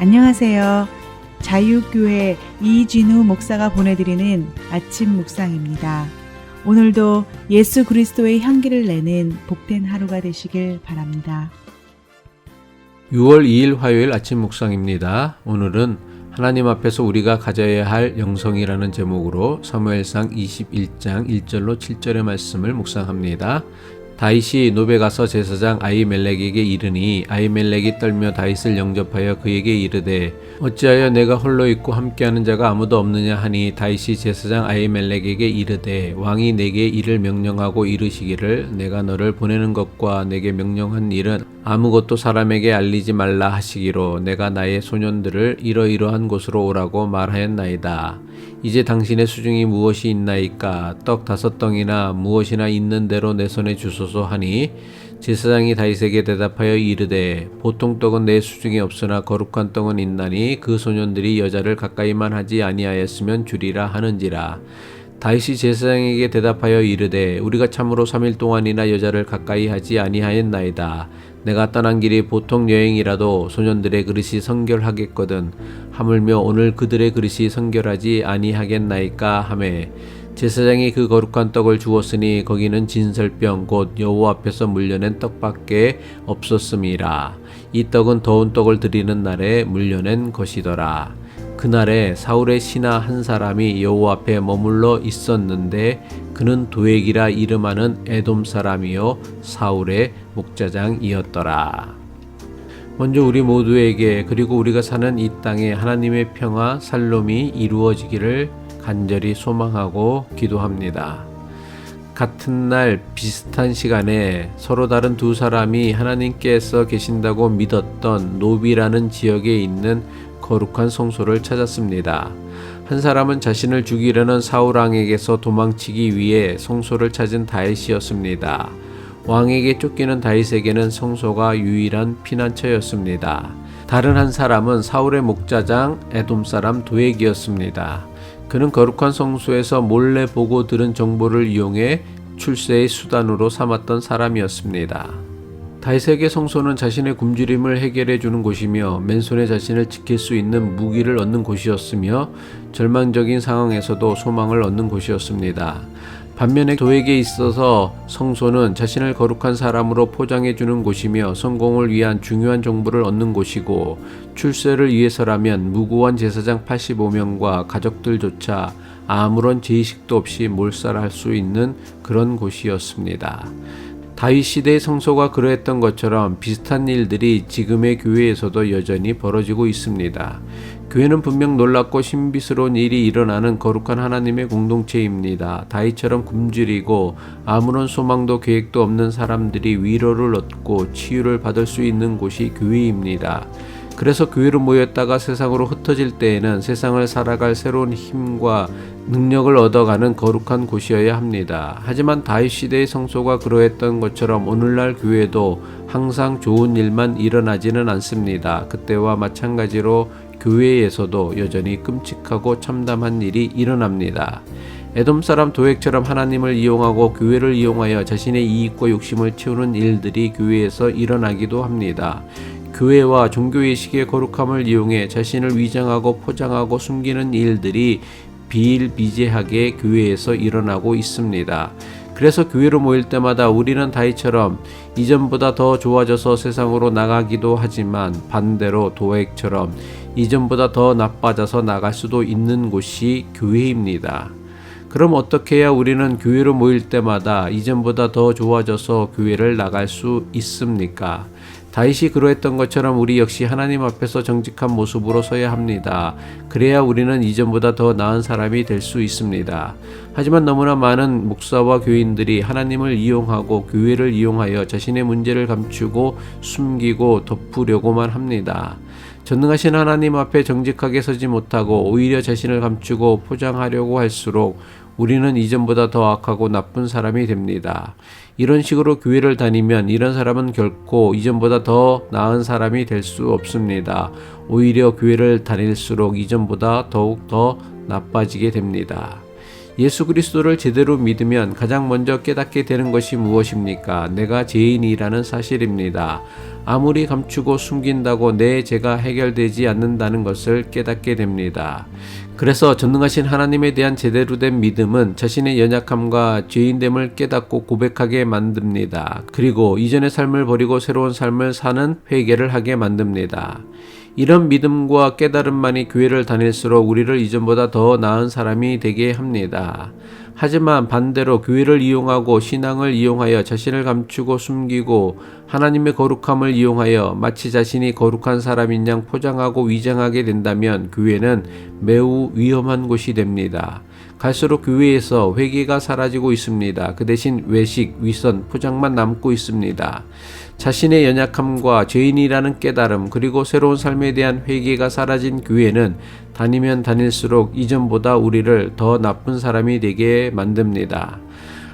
안녕하세요. 자유교회 이진우 목사가 보내드리는 아침 묵상입니다. 오늘도 예수 그리스도의 향기를 내는 복된 하루가 되시길 바랍니다. 6월 2일 화요일 아침 묵상입니다. 오늘은 하나님 앞에서 우리가 가져야 할 영성이라는 제목으로 사무엘상 21장 1절로 7절의 말씀을 묵상합니다. 다윗이 노베 가서 제사장 아히멜렉에게 이르니 아히멜렉이 떨며 다윗을 영접하여 그에게 이르되 어찌하여 내가 홀로 있고 함께하는 자가 아무도 없느냐 하니 다윗이 제사장 아히멜렉에게 이르되 왕이 내게 이를 명령하고 이르시기를 내가 너를 보내는 것과 내게 명령한 일은 아무것도 사람에게 알리지 말라 하시기로 내가 나의 소년들을 이러이러한 곳으로 오라고 말하였나이다. 이제 당신의 수중이 무엇이 있나이까? 떡 5덩이나 무엇이나 있는 대로 내 손에 주소서 하니 제사장이 다윗에게 대답하여 이르되 보통 떡은 내 수중에 없으나 거룩한 떡은 있나니 그 소년들이 여자를 가까이만 하지 아니하였으면 주리라 하는지라. 다윗이 제사장에게 대답하여 이르되 우리가 참으로 3일 동안이나 여자를 가까이 하지 아니하였나이다. 내가 떠난 길이 보통 여행이라도 소년들의 그릇이 성결하겠거든 하물며 오늘 그들의 그릇이 성결하지 아니하겠나이까 하매 제사장이 그 거룩한 떡을 주었으니 거기는 진설병 곧 여호와 앞에서 물려낸 떡밖에 없었음이라. 이 떡은 더운 떡을 드리는 날에 물려낸 것이더라. 그날에 사울의 신하 한 사람이 여호와 앞에 머물러 있었는데 그는 도액이라 이름하는 에돔 사람이요 사울의 목자장이었더라. 먼저 우리 모두에게 그리고 우리가 사는 이 땅에 하나님의 평화 살롬이 이루어지기를 간절히 소망하고 기도합니다. 같은 날 비슷한 시간에 서로 다른 두 사람이 하나님께서 계신다고 믿었던 노비라는 지역에 있는 거룩한 성소를 찾았습니다. 한 사람은 자신을 죽이려는 사울 왕에게서 도망치기 위해 성소를 찾은 다윗이었습니다. 왕에게 쫓기는 다윗에게는 성소가 유일한 피난처였습니다. 다른 한 사람은 사울의 목자장 에돔 사람 도액이었습니다. 그는 거룩한 성소에서 몰래 보고 들은 정보를 이용해 출세의 수단으로 삼았던 사람이었습니다. 다윗에게 성소는 자신의 굶주림을 해결해 주는 곳이며 맨손에 자신을 지킬 수 있는 무기를 얻는 곳이었으며 절망적인 상황에서도 소망을 얻는 곳이었습니다. 반면에 도에게 있어서 성소는 자신을 거룩한 사람으로 포장해 주는 곳이며 성공을 위한 중요한 정보를 얻는 곳이고 출세를 위해서라면 무고한 제사장 85명과 가족들조차 아무런 죄의식도 없이 몰살할 수 있는 그런 곳이었습니다. 다윗 시대의 성소가 그러했던 것처럼 비슷한 일들이 지금의 교회에서도 여전히 벌어지고 있습니다. 교회는 분명 놀랍고 신비스러운 일이 일어나는 거룩한 하나님의 공동체입니다. 다윗처럼 굶주리고 아무런 소망도 계획도 없는 사람들이 위로를 얻고 치유를 받을 수 있는 곳이 교회입니다. 그래서 교회로 모였다가 세상으로 흩어질 때에는 세상을 살아갈 새로운 힘과 능력을 얻어가는 거룩한 곳이어야 합니다. 하지만 다윗 시대의 성소가 그러했던 것처럼 오늘날 교회도 항상 좋은 일만 일어나지는 않습니다. 그때와 마찬가지로 교회에서도 여전히 끔찍하고 참담한 일이 일어납니다. 에돔 사람 도액처럼 하나님을 이용하고 교회를 이용하여 자신의 이익과 욕심을 채우는 일들이 교회에서 일어나기도 합니다. 교회와 종교의식의 거룩함을 이용해 자신을 위장하고 포장하고 숨기는 일들이 비일비재하게 교회에서 일어나고 있습니다. 그래서 교회로 모일 때마다 우리는 다윗처럼 이전보다 더 좋아져서 세상으로 나가기도 하지만 반대로 도액처럼 이전보다 더 나빠져서 나갈 수도 있는 곳이 교회입니다. 그럼 어떻게 해야 우리는 교회로 모일 때마다 이전보다 더 좋아져서 교회를 나갈 수 있습니까? 다윗이 그러했던 것처럼 우리 역시 하나님 앞에서 정직한 모습으로 서야 합니다. 그래야 우리는 이전보다 더 나은 사람이 될 수 있습니다. 하지만 너무나 많은 목사와 교인들이 하나님을 이용하고 교회를 이용하여 자신의 문제를 감추고 숨기고 덮으려고만 합니다. 전능하신 하나님 앞에 정직하게 서지 못하고 오히려 자신을 감추고 포장하려고 할수록 우리는 이전보다 더 악하고 나쁜 사람이 됩니다. 이런 식으로 교회를 다니면 이런 사람은 결코 이전보다 더 나은 사람이 될 수 없습니다. 오히려 교회를 다닐수록 이전보다 더욱 더 나빠지게 됩니다. 예수 그리스도를 제대로 믿으면 가장 먼저 깨닫게 되는 것이 무엇입니까? 내가 죄인이라는 사실입니다. 아무리 감추고 숨긴다고 내 죄가 해결되지 않는다는 것을 깨닫게 됩니다. 그래서 전능하신 하나님에 대한 제대로 된 믿음은 자신의 연약함과 죄인됨을 깨닫고 고백하게 만듭니다. 그리고 이전의 삶을 버리고 새로운 삶을 사는 회개를 하게 만듭니다. 이런 믿음과 깨달음만이 교회를 다닐수록 우리를 이전보다 더 나은 사람이 되게 합니다. 하지만 반대로 교회를 이용하고 신앙을 이용하여 자신을 감추고 숨기고 하나님의 거룩함을 이용하여 마치 자신이 거룩한 사람인 양 포장하고 위장하게 된다면 교회는 매우 위험한 곳이 됩니다. 갈수록 교회에서 회개가 사라지고 있습니다. 그 대신 외식, 위선, 포장만 남고 있습니다. 자신의 연약함과 죄인이라는 깨달음 그리고 새로운 삶에 대한 회개가 사라진 교회는 다니면 다닐수록 이전보다 우리를 더 나쁜 사람이 되게 만듭니다.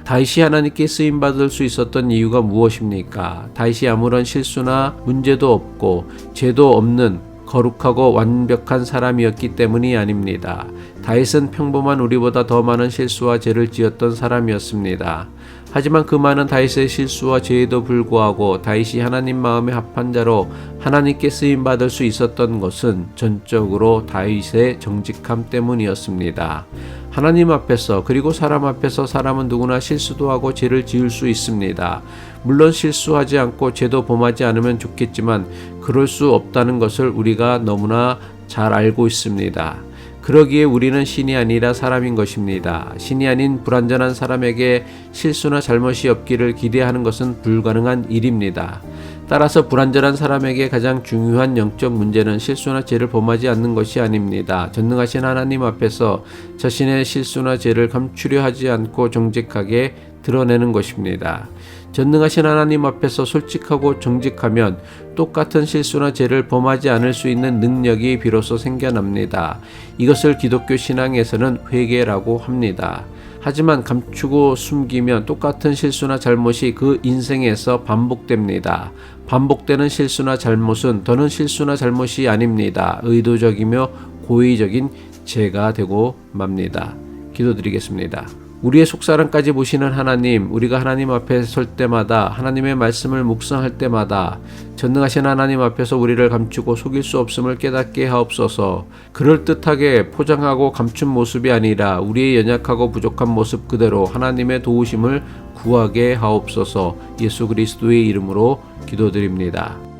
다윗이 하나님께 쓰임받을 수 있었던 이유가 무엇입니까? 다윗이 아무런 실수나 문제도 없고 죄도 없는 거룩하고 완벽한 사람이었기 때문이 아닙니다. 다윗은 평범한 우리보다 더 많은 실수와 죄를 지었던 사람이었습니다. 하지만 그 많은 다윗의 실수와 죄에도 불구하고 다윗이 하나님 마음에 합한 자로 하나님께 쓰임받을 수 있었던 것은 전적으로 다윗의 정직함 때문이었습니다. 하나님 앞에서 그리고 사람 앞에서 사람은 누구나 실수도 하고 죄를 지을 수 있습니다. 물론 실수하지 않고 죄도 범하지 않으면 좋겠지만 그럴 수 없다는 것을 우리가 너무나 잘 알고 있습니다. 그러기에 우리는 신이 아니라 사람인 것입니다. 신이 아닌 불완전한 사람에게 실수나 잘못이 없기를 기대하는 것은 불가능한 일입니다. 따라서 불완전한 사람에게 가장 중요한 영적 문제는 실수나 죄를 범하지 않는 것이 아닙니다. 전능하신 하나님 앞에서 자신의 실수나 죄를 감추려 하지 않고 정직하게 드러내는 것입니다. 전능하신 하나님 앞에서 솔직하고 정직하면 똑같은 실수나 죄를 범하지 않을 수 있는 능력이 비로소 생겨납니다. 이것을 기독교 신앙에서는 회개라고 합니다. 하지만 감추고 숨기면 똑같은 실수나 잘못이 그 인생에서 반복됩니다. 반복되는 실수나 잘못은 더는 실수나 잘못이 아닙니다. 의도적이며 고의적인 죄가 되고 맙니다. 기도드리겠습니다. 우리의 속사람까지 보시는 하나님, 우리가 하나님 앞에 설 때마다 하나님의 말씀을 묵상할 때마다 전능하신 하나님 앞에서 우리를 감추고 속일 수 없음을 깨닫게 하옵소서. 그럴듯하게 포장하고 감춘 모습이 아니라 우리의 연약하고 부족한 모습 그대로 하나님의 도우심을 구하게 하옵소서. 예수 그리스도의 이름으로 기도드립니다.